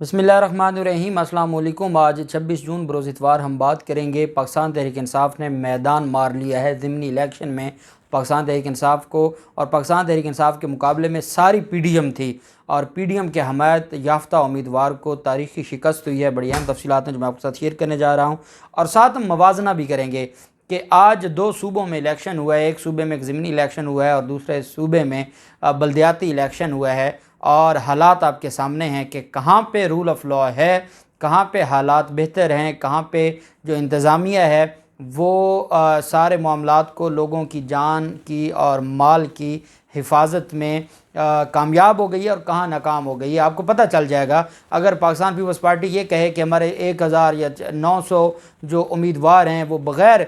बिस्मिल्लाहिर्रहमानिर्रहीम। अस्सलाम वालेकुम। आज 26 जून बरोज़ इतवार हम बात करेंगे पाकिस्तान तहरीक इंसाफ ने मैदान मार लिया है ज़िमनी इलेक्शन में। पाकिस्तान तहरीक इंसाफ को और पाकिस्तान तहरीक इंसाफ के मुकाबले में सारी पीडीएम थी और पीडीएम के हमायत याफ्ता उम्मीदवार को तारीखी शिकस्त हुई है। बड़ी अहम तफसीलात हैं जो मैं आपके साथ शेयर करने जा रहा हूँ और साथ हम मवाजना भी करेंगे कि आज दो सूबों में इलेक्शन हुआ है। एक सूबे में एक ज़िमनी इलेक्शन हुआ है और दूसरे सूबे में बल्दियाती इलेक्शन हुआ है और हालात आपके सामने हैं कि कहाँ पे रूल ऑफ़ लॉ है, कहाँ पे हालात बेहतर हैं, कहाँ पे जो इंतज़ामिया है वो सारे मामलात को लोगों की जान की और माल की हिफाजत में कामयाब हो गई है और कहाँ नाकाम हो गई है। आपको पता चल जाएगा अगर पाकिस्तान पीपल्स पार्टी ये कहे कि हमारे 1000 या 900 जो उम्मीदवार हैं वो बग़ैर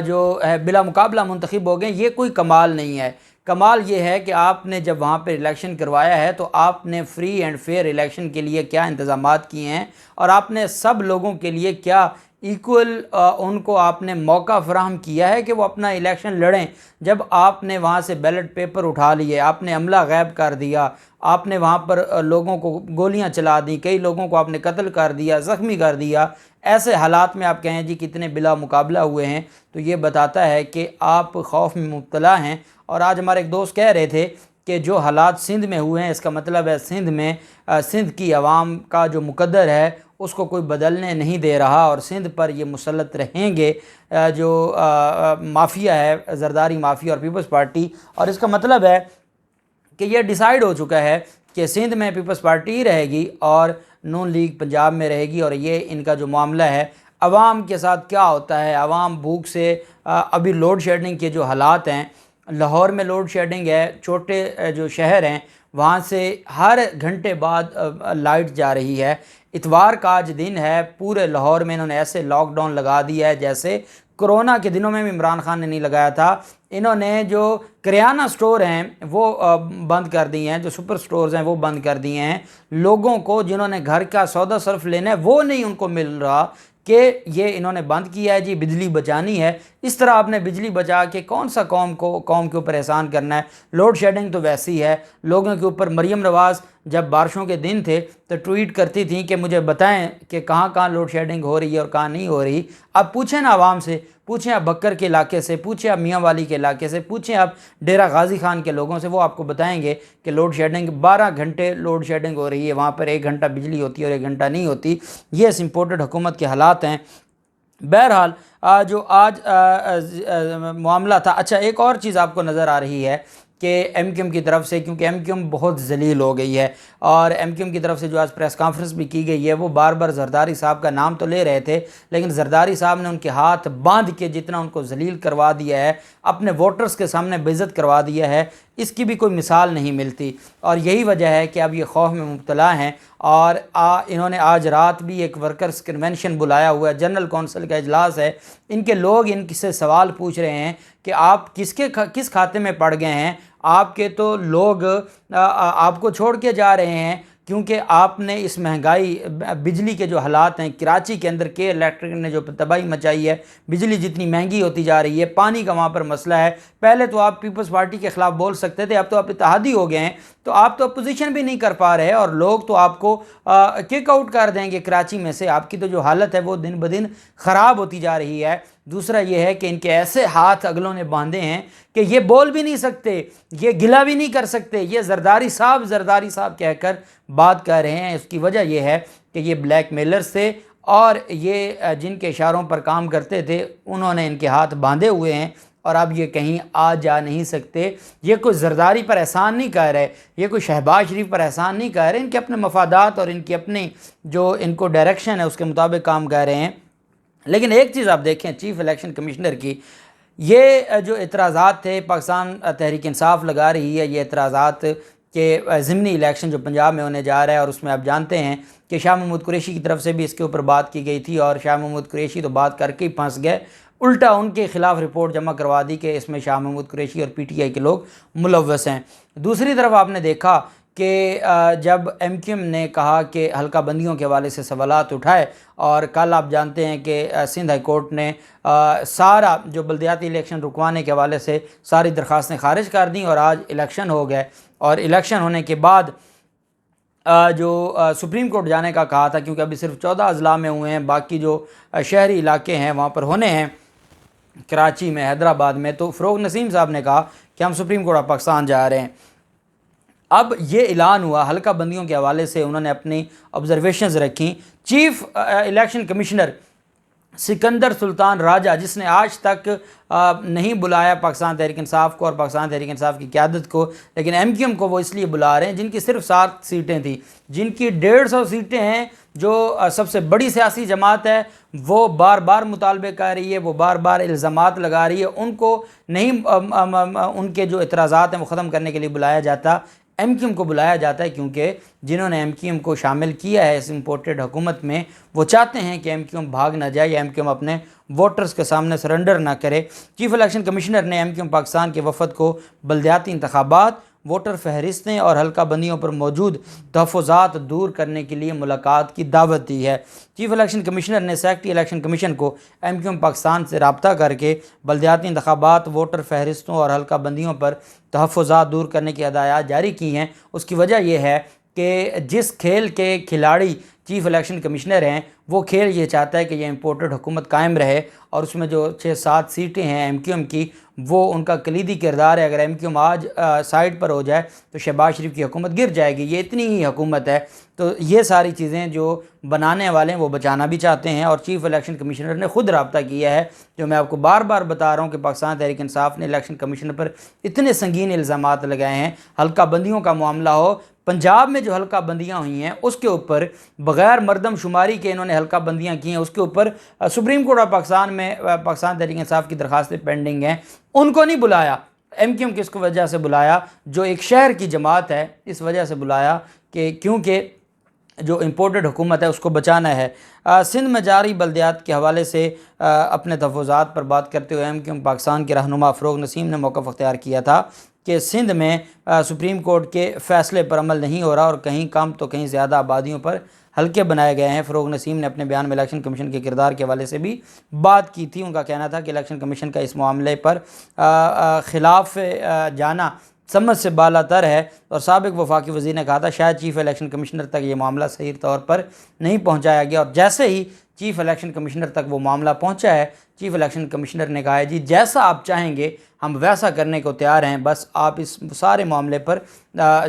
जो है बिला मुकाबला मुंतखब हो गए। ये कोई कमाल नहीं है। कमाल ये है कि आपने जब वहाँ पर इलेक्शन करवाया है तो आपने फ्री एंड फेयर इलेक्शन के लिए क्या इंतज़ामात किए हैं और आपने सब लोगों के लिए क्या इक्वल उनको आपने मौका फ़राहम किया है कि वो अपना इलेक्शन लड़ें। जब आपने वहाँ से बैलेट पेपर उठा लिए, आपने अमला गायब कर दिया, आपने वहाँ पर लोगों को गोलियाँ चला दी, कई लोगों को आपने कत्ल कर दिया, ज़ख्मी कर दिया, ऐसे हालात में आप कहें जी कितने बिला मुकाबला हुए हैं, तो ये बताता है कि आप खौफ में मुब्तला हैं। और आज हमारे एक दोस्त कह रहे थे कि जो हालात सिंध में हुए हैं इसका मतलब है सिंध में सिंध की आवाम का जो मुकद्दर है उसको कोई बदलने नहीं दे रहा और सिंध पर ये मुसल्लत रहेंगे जो माफिया है, ज़रदारी माफिया और पीपल्स पार्टी। और इसका मतलब है कि ये डिसाइड हो चुका है कि सिंध में पीपल्स पार्टी ही रहेगी और नून लीग पंजाब में रहेगी। और ये इनका जो मामला है आवाम के साथ क्या होता है, आवाम भूख से अभी लोड शेडिंग के जो हालात हैं, लाहौर में लोड शेडिंग है, छोटे जो शहर हैं वहाँ से हर घंटे बाद लाइट जा रही है। इतवार का आज दिन है, पूरे लाहौर में इन्होंने ऐसे लॉकडाउन लगा दिया है जैसे कोरोना के दिनों में भी इमरान खान ने नहीं लगाया था। इन्होंने जो किराना स्टोर हैं वो बंद कर दिए हैं, जो सुपर स्टोर्स हैं वो बंद कर दिए हैं। लोगों को जिन्होंने घर का सौदा सर्फ लेना है वो नहीं उनको मिल रहा कि ये इन्होंने बंद किया है जी, बिजली बचानी है। इस तरह आपने बिजली बचा के कौन सा कौम के ऊपर एहसान करना है। लोड शेडिंग तो वैसी है लोगों के ऊपर। मरियम नवाज़ जब बारिशों के दिन थे तो ट्वीट करती थी कि मुझे बताएं कि कहाँ कहाँ लोड शेडिंग हो रही है और कहाँ नहीं हो रही। अब पूछें ना आवाम से, पूछें आप बक्कर के इलाके से, पूछें आप मियाँ वाली के इलाके से, पूछें आप डेरा गाजी खान के लोगों से, वो आपको बताएंगे कि लोड शेडिंग 12 घंटे लोड शेडिंग हो रही है। वहाँ पर 1 घंटा बिजली होती है और 1 घंटा नहीं होती। ये इस इम्पोर्टेड हुकूमत के हालात हैं। बहरहाल जो आज मामला था। अच्छा, एक और चीज़ आपको नज़र आ रही है कि एमक्यूएम की तरफ से, क्योंकि एमक्यूएम बहुत जलील हो गई है और एमक्यूएम की तरफ से जो आज प्रेस कॉन्फ्रेंस भी की गई है वो बार बार जरदारी साहब का नाम तो ले रहे थे लेकिन जरदारी साहब ने उनके हाथ बांध के जितना उनको जलील करवा दिया है, अपने वोटर्स के सामने बेइज्जत करवा दिया है, इसकी भी कोई मिसाल नहीं मिलती। और यही वजह है कि अब ये खौफ में मुब्तला हैं और इन्होंने आज रात भी एक वर्कर्स कन्वेंशन बुलाया हुआ है, जनरल कौंसिल का इजलास है। इनके लोग इनसे सवाल पूछ रहे हैं कि आप किस खाते में पड़ गए हैं, आपके तो लोग आपको छोड़ के जा रहे हैं क्योंकि आपने इस महंगाई, बिजली के जो हालात हैं, कराची के अंदर के इलेक्ट्रिक ने जो तबाही मचाई है, बिजली जितनी महंगी होती जा रही है, पानी का वहाँ पर मसला है। पहले तो आप पीपल्स पार्टी के ख़िलाफ़ बोल सकते थे, अब तो आप इत्तेहादी हो गए हैं तो आप तो अपोजिशन भी नहीं कर पा रहे और लोग तो आपको किक आउट कर देंगे कराची में से। आपकी तो जो हालत है वो दिन ब दिन ख़राब होती जा रही है। दूसरा ये है कि इनके ऐसे हाथ अगलों ने बांधे हैं कि ये बोल भी नहीं सकते, ये गिला भी नहीं कर सकते, ये जरदारी साहब कहकर बात कर रहे हैं। इसकी वजह यह है कि ये ब्लैक मेलर्स थे और ये जिनके इशारों पर काम करते थे उन्होंने इनके हाथ बांधे हुए हैं और अब ये कहीं आ जा नहीं सकते। ये कोई जरदारी पर एहसान नहीं कर रहे, ये कोई शहबाज शरीफ पर एहसान नहीं कर रहे, इनके अपने मफादात और इनकी अपनी जो इनको डायरेक्शन है उसके मुताबिक काम कर रहे हैं। लेकिन एक चीज़ आप देखें चीफ़ इलेक्शन कमिश्नर की, ये जो एतराज़ात थे पाकिस्तान तहरीक इंसाफ लगा रही है, ये एतराज़ात कि ज़िमनी इलेक्शन जो पंजाब में होने जा रहा है और उसमें आप जानते हैं कि शाह महमूद कुरैशी की तरफ से भी इसके ऊपर बात की गई थी और शाह महमूद कुरैशी तो बात करके ही फंस गए, उल्टा उनके ख़िलाफ़ रिपोर्ट जमा करवा दी कि इसमें शाह महमूद कुरैशी और पीटीआई के लोग मुलव्वस हैं। दूसरी तरफ आपने देखा कि जब एमक्यूएम ने कहा कि हल्का बंदियों के हवाले से सवालात उठाए और कल आप जानते हैं कि सिंध हाई कोर्ट ने सारा जो बल्दियाती इलेक्शन रुकवाने के हवाले से सारी दरख्वास्तें खारिज कर दी और आज इलेक्शन हो गए और इलेक्शन होने के बाद जो सुप्रीम कोर्ट जाने का कहा था, क्योंकि अभी सिर्फ 14 अजला में हुए हैं, बाकी जो शहरी इलाके हैं वहाँ पर होने हैं, कराची में, हैदराबाद में। तो फ़रोग नसीम साहब ने कहा कि हम सुप्रीम कोर्ट ऑफ पाकिस्तान जा रहे हैं। अब ये ऐलान हुआ, हल्का बंदियों के हवाले से उन्होंने अपनी ऑब्जर्वेशंस रखी। Chief election commissioner Sikandar Sultan Raja, जिसने आज तक नहीं बुलाया पाकिस्तान तहरीक इंसाफ को और पाकिस्तान तहरीक इंसाफ की क़यादत को, लेकिन एमक्यूएम को वो इसलिए बुला रहे हैं, जिनकी सिर्फ 7 सीटें थी, जिनकी 150 सीटें हैं, जो सबसे बड़ी सियासी जमात है, वो बार बार मुतालबे कर रही है, वो बार बार इल्ज़ामात लगा रही है, उनको नहीं उनके जो एतराज़ात हैं वो ख़त्म करने के लिए बुलाया जाता, एमक्यूएम को बुलाया जाता है। क्योंकि जिन्होंने एमक्यूएम को शामिल किया है इस इम्पोर्टेड हुकूमत में, वो चाहते हैं कि एमक्यूएम भाग ना जाए या एमक्यूएम अपने वोटर्स के सामने सरेंडर ना करे। चीफ इलेक्शन कमिश्नर ने एमक्यूएम पाकिस्तान के वफद को बल्दियाती इंतखाबात, वोटर फहरिस्तें और हल्का बंदियों पर मौजूद तहफ़्फ़ुज़ात दूर करने के लिए मुलाकात की दावत दी है। चीफ इलेक्शन कमिश्नर ने सेक्रेटरी इलेक्शन कमीशन को एमक्यूएम पाकिस्तान से रब्ता करके बल्दियाती इंतखाबात, वोटर फहरिस्तों और हल्का बंदियों पर तहफ़्फ़ुज़ात दूर करने की हदायत जारी की हैं। उसकी वजह यह है कि जिस खेल के खिलाड़ी चीफ इलेक्शन कमिश्नर हैं, वो खेल ये चाहता है कि ये इम्पोर्टेड हुकूमत कायम रहे, और उसमें जो 6-7 सीटें हैं एमक्यूएम की, वो उनका कलीदी किरदार है। अगर एमक्यूएम आज साइड पर हो जाए तो शहबाज शरीफ की हुकूमत गिर जाएगी। ये इतनी ही हुकूमत है। तो ये सारी चीज़ें जो बनाने वाले हैं वो बचाना भी चाहते हैं, और चीफ इलेक्शन कमिश्नर ने ख़ुद रब्ता किया है। जो मैं आपको बार बार बता रहा हूँ कि पाकिस्तान तहरीक इंसाफ ने इलेक्शन कमीशन पर इतने संगीन इल्ज़ामात लगाए हैं। हल्का बंदियों का मामला हो, पंजाब में जो हल्का बंदियाँ हुई हैं उसके ऊपर बग़ैर मरदमशुमारी के इन्होंने हल्का बंदियाँ की हैं, उसके ऊपर सुप्रीम कोर्ट ऑफ पाकिस्तान में पाकिस्तान तहरीक इंसाफ की दरख्वास्तें पेंडिंग हैं। उनको नहीं बुलाया एमक्यूएम, किस वजह से बुलाया? जो एक शहर की जमात है, इस वजह से बुलाया कि क्योंकि जो इम्पोर्टेड हुकूमत है उसको बचाना है। सिंध में जारी बल्दियात के हवाले से अपने तहफ़्फ़ुज़ात पर बात करते हुए एमक्यूएम पाकिस्तान के रहनुमा फ़रोग नसीम ने मौक़िफ़ अख्तियार किया था कि सिंध में सुप्रीम कोर्ट के फ़ैसले पर अमल नहीं हो रहा और कहीं कम तो कहीं ज़्यादा आबादियों पर हल्के बनाए गए हैं। फ़रोग नसीम ने अपने बयान में इलेक्शन कमीशन के किरदार के हवाले से भी बात की थी। उनका कहना था कि इलेक्शन कमीशन का इस मामले पर ख़िलाफ़ जाना समझ से बालातर है, और साबिक़ वफाकी वज़ीर ने कहा था शायद चीफ इलेक्शन कमिश्नर तक ये मामला सही तौर पर नहीं पहुंचाया गया, और जैसे ही चीफ इलेक्शन कमिश्नर तक वो मामला पहुंचा है, चीफ इलेक्शन कमिश्नर ने कहा है जी जैसा आप चाहेंगे हम वैसा करने को तैयार हैं, बस आप इस सारे मामले पर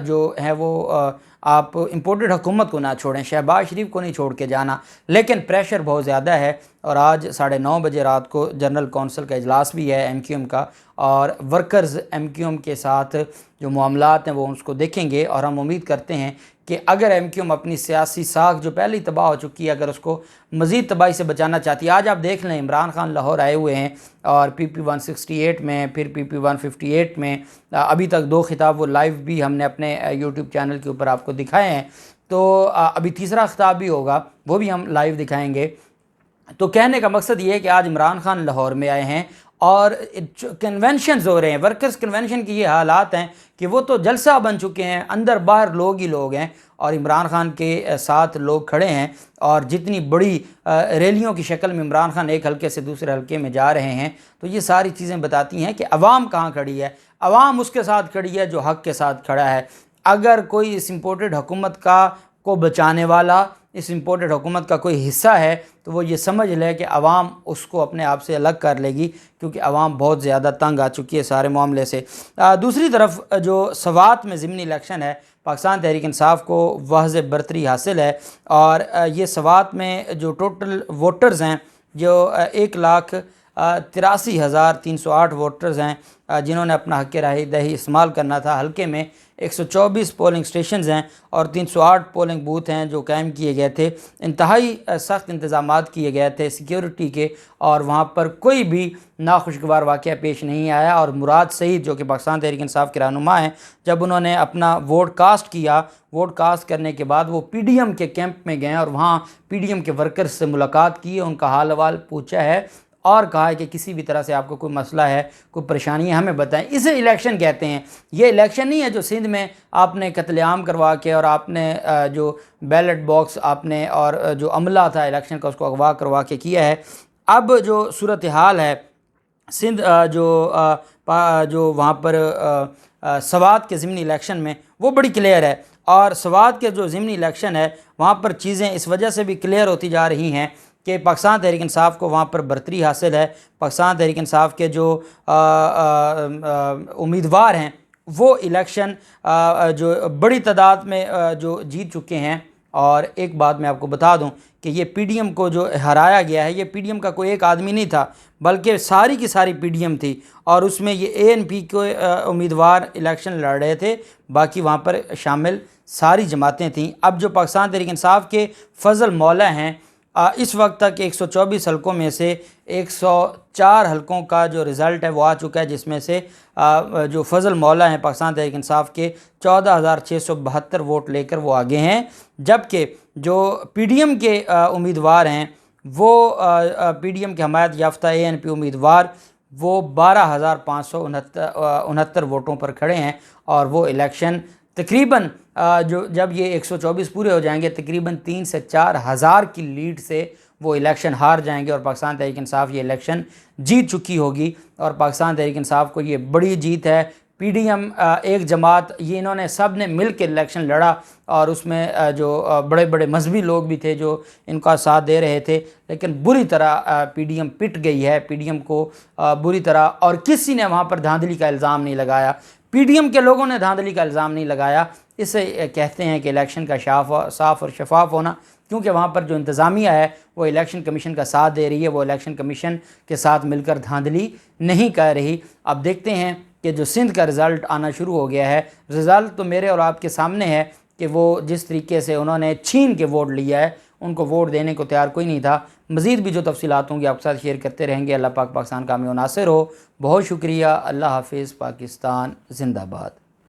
जो है वो आप इम्पोर्टेड हुकूमत को ना छोड़ें, शहबाज शरीफ को नहीं छोड़ के जाना। लेकिन प्रेशर बहुत ज़्यादा है, और आज 9:30 बजे रात को जनरल कौंसिल का इजलास भी है एमक्यूएम का, और वर्कर्स एमक्यूएम के साथ जो मामलात हैं वो उसको देखेंगे। और हम उम्मीद करते हैं कि अगर एमक्यूएम अपनी सियासी साख जो पहले ही तबाह हो चुकी है, अगर उसको मज़ीद तबाही से बचाना चाहती है। आज आप देख लें, इमरान खान लाहौर आए हुए हैं और PP 168 में, फिर PP 158 में, अभी तक 2 खिताब वो लाइव भी हमने अपने यूट्यूब चैनल के ऊपर आपको दिखाए हैं। तो अभी तीसरा खिताब भी होगा, वो भी हम लाइव दिखाएँगे। तो कहने का मकसद ये है कि आज इमरान खान लाहौर में आए हैं और कन्वेंशंस हो रहे हैं। वर्कर्स कन्वेंशन की ये हालात हैं कि वो तो जलसा बन चुके हैं, अंदर बाहर लोग ही लोग हैं, और इमरान खान के साथ लोग खड़े हैं, और जितनी बड़ी रैलियों की शक्ल में इमरान खान एक हल्के से दूसरे हल्के में जा रहे हैं। तो ये सारी चीज़ें बताती हैं कि अवाम कहाँ खड़ी है। अवाम उसके साथ खड़ी है जो हक़ के साथ खड़ा है। अगर कोई इस इम्पोर्टेड हुकूमत को बचाने वाला, इस इम्पोर्टेड हुकूमत का कोई हिस्सा है, तो वो ये समझ ले कि अवाम उसको अपने आप से अलग कर लेगी, क्योंकि अवाम बहुत ज़्यादा तंग आ चुकी है सारे मामले से। दूसरी तरफ जो सवात में ज़िमनी इलेक्शन है, पाकिस्तान तहरीक इंसाफ को वाज़ेह बरतरी हासिल है, और ये सवात में जो टोटल वोटर्स हैं जो 1,83,308 वोटर्स हैं जिन्होंने अपना हक़ राय दही इस्तेमाल करना था। हल्के में 124 पोलिंग स्टेशंस हैं और 308 पोलिंग बूथ हैं जो कायम किए गए थे। इंतहाई सख्त इंतज़ामात किए गए थे सिक्योरिटी के, और वहाँ पर कोई भी नाखुशगवार वाक़या पेश नहीं आया। और मुराद सईद जो कि पाकिस्तान तहरीक इंसाफ के रहनुमा हैं, जब उन्होंने अपना वोट कास्ट किया, वोट कास्ट करने के बाद वो PDM के कैंप में गए और वहाँ PDM के वर्कर्स से मुलाकात की है, उनका हाल अहवाल पूछा है और कहा है कि किसी भी तरह से आपको कोई मसला है, कोई परेशानी है, हमें बताएं। इसे इलेक्शन कहते हैं। ये इलेक्शन नहीं है जो सिंध में आपने कत्लेआम करवा के और आपने जो बैलेट बॉक्स आपने और जो अमला था इलेक्शन का उसको अगवा करवा के किया है। अब जो सूरत हाल है सिंध जो वहाँ पर सवात के ज़िमनी इलेक्शन में, वो बड़ी क्लियर है। और स्वात के जो ज़िमनी इलेक्शन है वहाँ पर चीज़ें इस वजह से भी क्लियर होती जा रही हैं कि पाकिस्तान तहरीक इंसाफ को वहाँ पर बरतरी हासिल है। पाकिस्तान तहरीक इंसाफ के जो उम्मीदवार हैं वो इलेक्शन जो बड़ी तादाद में जो जीत चुके हैं। और एक बात मैं आपको बता दूं कि ये पीडीएम को जो हराया गया है, ये पीडीएम का कोई एक आदमी नहीं था, बल्कि सारी की सारी पीडीएम थी और उसमें ये एएनपी के उम्मीदवार इलेक्शन लड़ रहे थे, बाकी वहाँ पर शामिल सारी जमातें थीं। अब जो पाकिस्तान तहरीक इंसाफ के फजल मौला हैं, इस वक्त तक 124 हलकों में से 104 हलकों का जो रिज़ल्ट है वो आ चुका है, जिसमें से जो फजल मौला हैं पाकिस्तान तहरीक इंसाफ के 14,672 वोट लेकर वो आगे हैं, जबकि जो पीडीएम के उम्मीदवार हैं वो पीडीएम के हमायत याफ्ता एएनपी उम्मीदवार वो 12,569 वोटों पर खड़े हैं और वो इलेक्शन तकरीबन जो जब ये 124 पूरे हो जाएंगे तकरीबन 3 से 4 हज़ार की लीड से वो इलेक्शन हार जाएंगे और पाकिस्तान तहरीक इंसाफ ये इलेक्शन जीत चुकी होगी। और पाकिस्तान तहरीक इंसाफ को ये बड़ी जीत है। पीडीएम एक जमात, ये इन्होंने सब ने मिल के इलेक्शन लड़ा और उसमें जो बड़े बड़े मजहबी लोग भी थे जो इनका साथ दे रहे थे, लेकिन बुरी तरह पीडीएम पिट गई है। पीडीएम को बुरी तरह, और किसी ने वहाँ पर धांधली का इल्ज़ाम नहीं लगाया, पीडीएम के लोगों ने धांधली का इल्ज़ाम नहीं लगाया। इसे कहते हैं कि इलेक्शन का साफ़ और शफाफ होना, क्योंकि वहाँ पर जो इंतज़ामिया है वो इलेक्शन कमीशन का साथ दे रही है, वो इलेक्शन कमीशन के साथ मिलकर धांधली नहीं कर रही। अब देखते हैं कि जो सिंध का रिज़ल्ट आना शुरू हो गया है, रिज़ल्ट तो मेरे और आपके सामने है कि वो जिस तरीके से उन्होंने छीन के वोट लिया है, उनको वोट देने को तैयार कोई नहीं था। मज़ीद भी जो तफसीलात होंगी आपके साथ शेयर करते रहेंगे। अल्लाह पाक पाकिस्तान कामयाब नासिर हो। बहुत शुक्रिया। अल्लाह हाफिज़। पाकिस्तान जिंदाबाद।